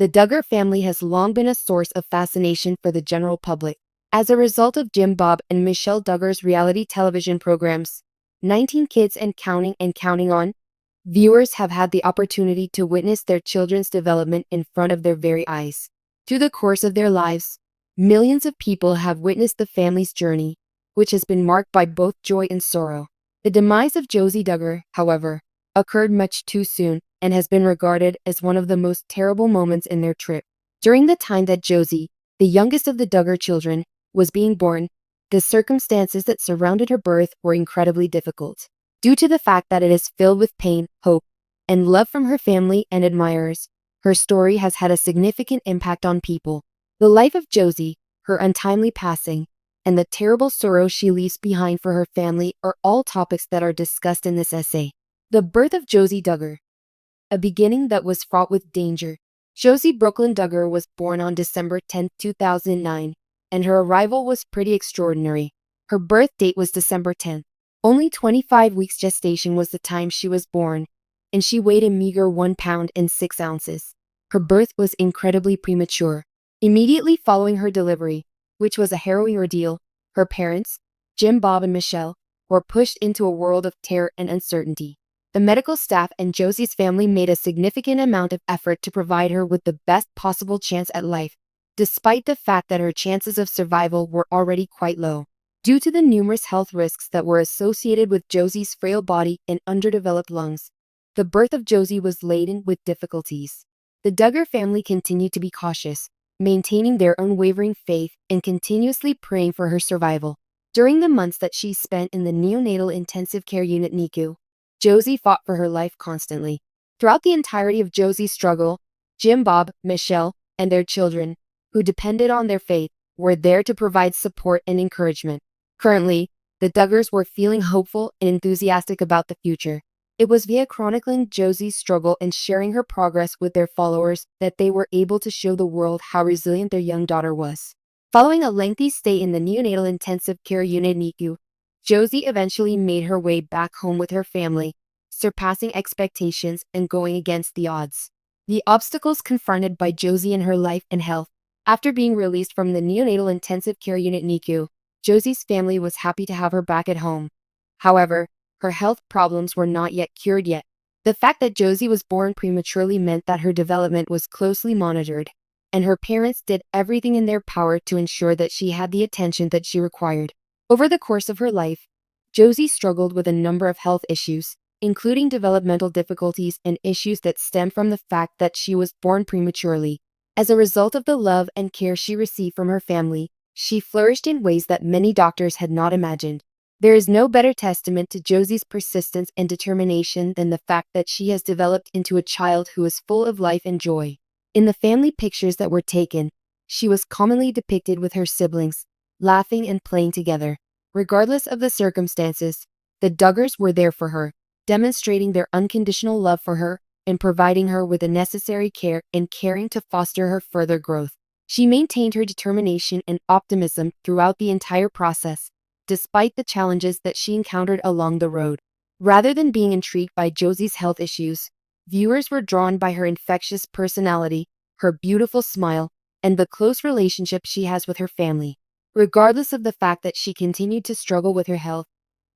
The Duggar family has long been a source of fascination for the general public. As a result of Jim Bob and Michelle Duggar's reality television programs, 19 Kids and Counting On, viewers have had the opportunity to witness their children's development in front of their very eyes. Through the course of their lives, millions of people have witnessed the family's journey, which has been marked by both joy and sorrow. The demise of Josie Duggar, however, occurred much too soon and has been regarded as one of the most terrible moments in their trip. During the time that Josie, the youngest of the Duggar children, was being born, the circumstances that surrounded her birth were incredibly difficult. Due to the fact that it is filled with pain, hope, and love from her family and admirers, her story has had a significant impact on people. The life of Josie, her untimely passing, and the terrible sorrow she leaves behind for her family are all topics that are discussed in this essay. The birth of Josie Duggar. A beginning that was fraught with danger. Josie Brooklyn Duggar was born on December 10, 2009, and her arrival was pretty extraordinary. Her birth date was December 10. Only 25 weeks gestation was the time she was born, and she weighed a meager 1 pound and 6 ounces. Her birth was incredibly premature. Immediately following her delivery, which was a harrowing ordeal, her parents, Jim Bob and Michelle, were pushed into a world of terror and uncertainty. The medical staff and Josie's family made a significant amount of effort to provide her with the best possible chance at life, despite the fact that her chances of survival were already quite low. Due to the numerous health risks that were associated with Josie's frail body and underdeveloped lungs, the birth of Josie was laden with difficulties. The Duggar family continued to be cautious, maintaining their unwavering faith and continuously praying for her survival. During the months that she spent in the neonatal intensive care unit NICU, Josie fought for her life constantly. Throughout the entirety of Josie's struggle, Jim Bob, Michelle, and their children, who depended on their faith, were there to provide support and encouragement. Currently, the Duggars were feeling hopeful and enthusiastic about the future. It was via chronicling Josie's struggle and sharing her progress with their followers that they were able to show the world how resilient their young daughter was. Following a lengthy stay in the neonatal intensive care unit NICU, Josie eventually made her way back home with her family, surpassing expectations and going against the odds. The obstacles confronted by Josie in her life and health. After being released from the neonatal intensive care unit NICU, Josie's family was happy to have her back at home. However, her health problems were not yet cured yet. The fact that Josie was born prematurely meant that her development was closely monitored, and her parents did everything in their power to ensure that she had the attention that she required. Over the course of her life, Josie struggled with a number of health issues, including developmental difficulties and issues that stemmed from the fact that she was born prematurely. As a result of the love and care she received from her family, she flourished in ways that many doctors had not imagined. There is no better testament to Josie's persistence and determination than the fact that she has developed into a child who is full of life and joy. In the family pictures that were taken, she was commonly depicted with her siblings, laughing and playing together. Regardless of the circumstances, the Duggars were there for her, demonstrating their unconditional love for her and providing her with the necessary care and caring to foster her further growth. She maintained her determination and optimism throughout the entire process, despite the challenges that she encountered along the road. Rather than being intrigued by Josie's health issues, viewers were drawn by her infectious personality, her beautiful smile, and the close relationship she has with her family. Regardless of the fact that she continued to struggle with her health,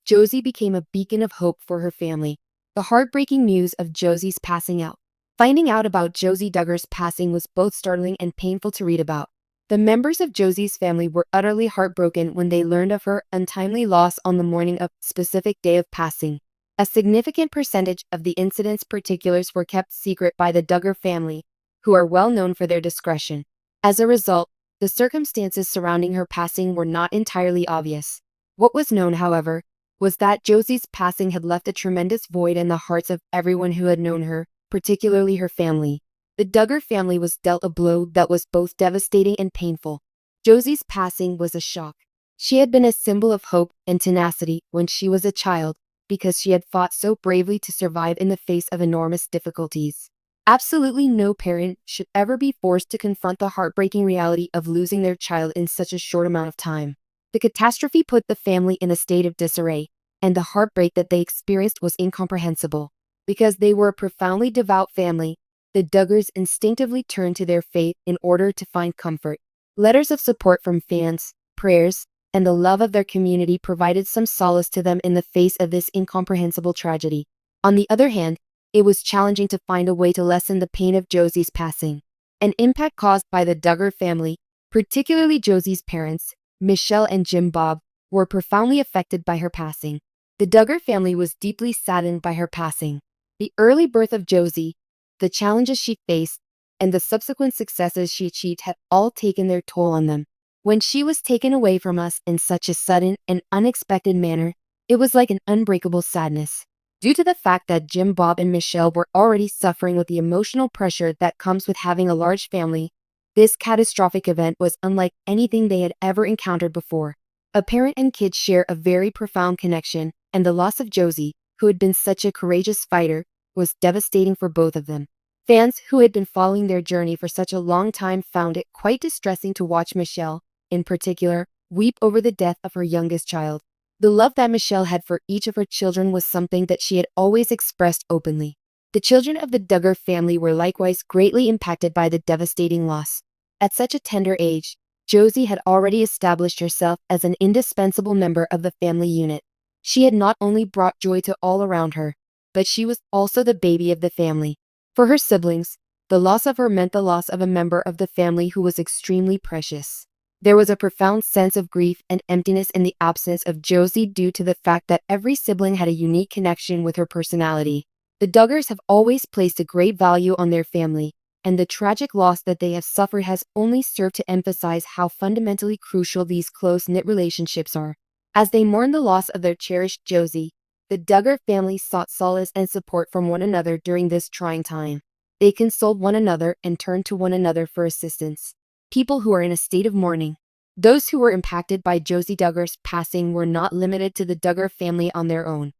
Josie became a beacon of hope for her family. The heartbreaking news of Josie's passing out. Finding out about Josie Duggar's passing was both startling and painful to read about. The members of Josie's family were utterly heartbroken when they learned of her untimely loss on the morning of a specific day of passing. A significant percentage of the incident's particulars were kept secret by the Duggar family, who are well known for their discretion. As a result, the circumstances surrounding her passing were not entirely obvious. What was known, however, was that Josie's passing had left a tremendous void in the hearts of everyone who had known her, particularly her family. The Duggar family was dealt a blow that was both devastating and painful. Josie's passing was a shock. She had been a symbol of hope and tenacity when she was a child, because she had fought so bravely to survive in the face of enormous difficulties. Absolutely no parent should ever be forced to confront the heartbreaking reality of losing their child in such a short amount of time. The catastrophe put the family in a state of disarray, and the heartbreak that they experienced was incomprehensible. Because they were a profoundly devout family, the Duggars instinctively turned to their faith in order to find comfort. Letters of support from fans, prayers, and the love of their community provided some solace to them in the face of this incomprehensible tragedy. On the other hand, it was challenging to find a way to lessen the pain of Josie's passing. An impact caused by the Duggar family, particularly Josie's parents, Michelle and Jim Bob, were profoundly affected by her passing. The Duggar family was deeply saddened by her passing. The early birth of Josie, the challenges she faced, and the subsequent successes she achieved had all taken their toll on them. When she was taken away from us in such a sudden and unexpected manner, it was like an unbreakable sadness. Due to the fact that Jim Bob and Michelle were already suffering with the emotional pressure that comes with having a large family, this catastrophic event was unlike anything they had ever encountered before. A parent and kid share a very profound connection, and the loss of Josie, who had been such a courageous fighter, was devastating for both of them. Fans who had been following their journey for such a long time found it quite distressing to watch Michelle, in particular, weep over the death of her youngest child. The love that Michelle had for each of her children was something that she had always expressed openly. The children of the Duggar family were likewise greatly impacted by the devastating loss. At such a tender age, Josie had already established herself as an indispensable member of the family unit. She had not only brought joy to all around her, but she was also the baby of the family. For her siblings, the loss of her meant the loss of a member of the family who was extremely precious. There was a profound sense of grief and emptiness in the absence of Josie due to the fact that every sibling had a unique connection with her personality. The Duggars have always placed a great value on their family, and the tragic loss that they have suffered has only served to emphasize how fundamentally crucial these close-knit relationships are. As they mourn the loss of their cherished Josie, the Duggar family sought solace and support from one another during this trying time. They consoled one another and turned to one another for assistance. People who are in a state of mourning. Those who were impacted by Josie Duggar's passing were not limited to the Duggar family on their own.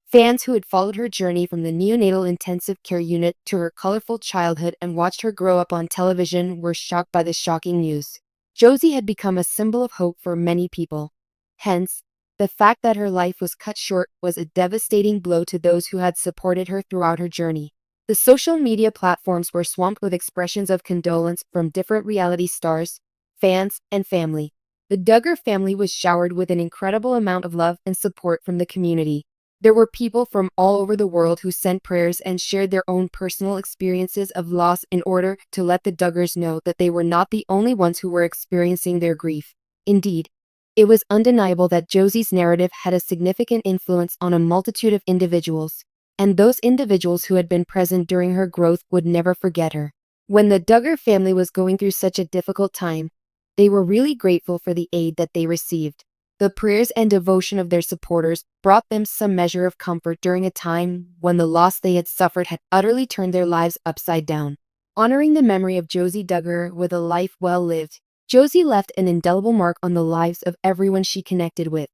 Fans who had followed her journey from the neonatal intensive care unit to her colorful childhood and watched her grow up on television were shocked by the shocking news. Josie had become a symbol of hope for many people. Hence, the fact that her life was cut short was a devastating blow to those who had supported her throughout her journey. The social media platforms were swamped with expressions of condolence from different reality stars, fans, and family. The Duggar family was showered with an incredible amount of love and support from the community. There were people from all over the world who sent prayers and shared their own personal experiences of loss in order to let the Duggars know that they were not the only ones who were experiencing their grief. Indeed, it was undeniable that Josie's narrative had a significant influence on a multitude of individuals, and those individuals who had been present during her growth would never forget her. When the Duggar family was going through such a difficult time, they were really grateful for the aid that they received. The prayers and devotion of their supporters brought them some measure of comfort during a time when the loss they had suffered had utterly turned their lives upside down. Honoring the memory of Josie Duggar with a life well lived, Josie left an indelible mark on the lives of everyone she connected with,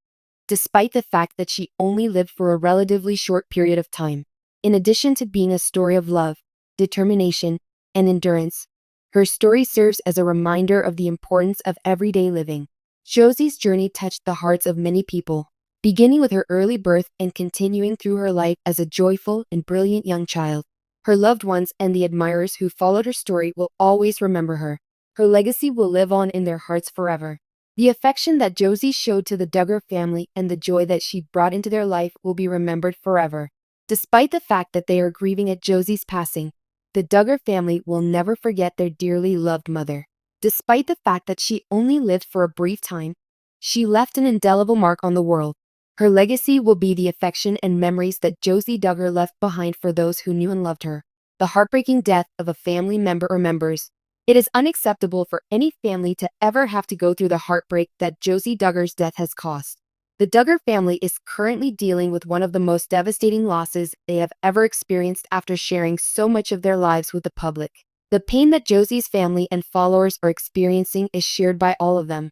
despite the fact that she only lived for a relatively short period of time. In addition to being a story of love, determination, and endurance, her story serves as a reminder of the importance of everyday living. Josie's journey touched the hearts of many people, beginning with her early birth and continuing through her life as a joyful and brilliant young child. Her loved ones and the admirers who followed her story will always remember her. Her legacy will live on in their hearts forever. The affection that Josie showed to the Duggar family and the joy that she brought into their life will be remembered forever. Despite the fact that they are grieving at Josie's passing, the Duggar family will never forget their dearly loved mother. Despite the fact that she only lived for a brief time, she left an indelible mark on the world. Her legacy will be the affection and memories that Josie Duggar left behind for those who knew and loved her. The heartbreaking death of a family member or members. It is unacceptable for any family to ever have to go through the heartbreak that Josie Duggar's death has caused. The Duggar family is currently dealing with one of the most devastating losses they have ever experienced after sharing so much of their lives with the public. The pain that Josie's family and followers are experiencing is shared by all of them,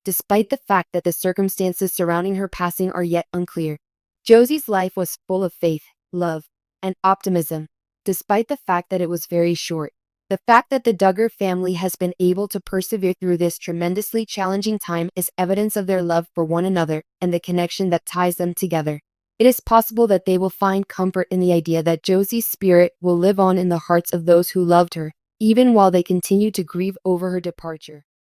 despite the fact that the circumstances surrounding her passing are yet unclear. Josie's life was full of faith, love, and optimism, despite the fact that it was very short. The fact that the Duggar family has been able to persevere through this tremendously challenging time is evidence of their love for one another and the connection that ties them together. It is possible that they will find comfort in the idea that Josie's spirit will live on in the hearts of those who loved her, even while they continue to grieve over her departure.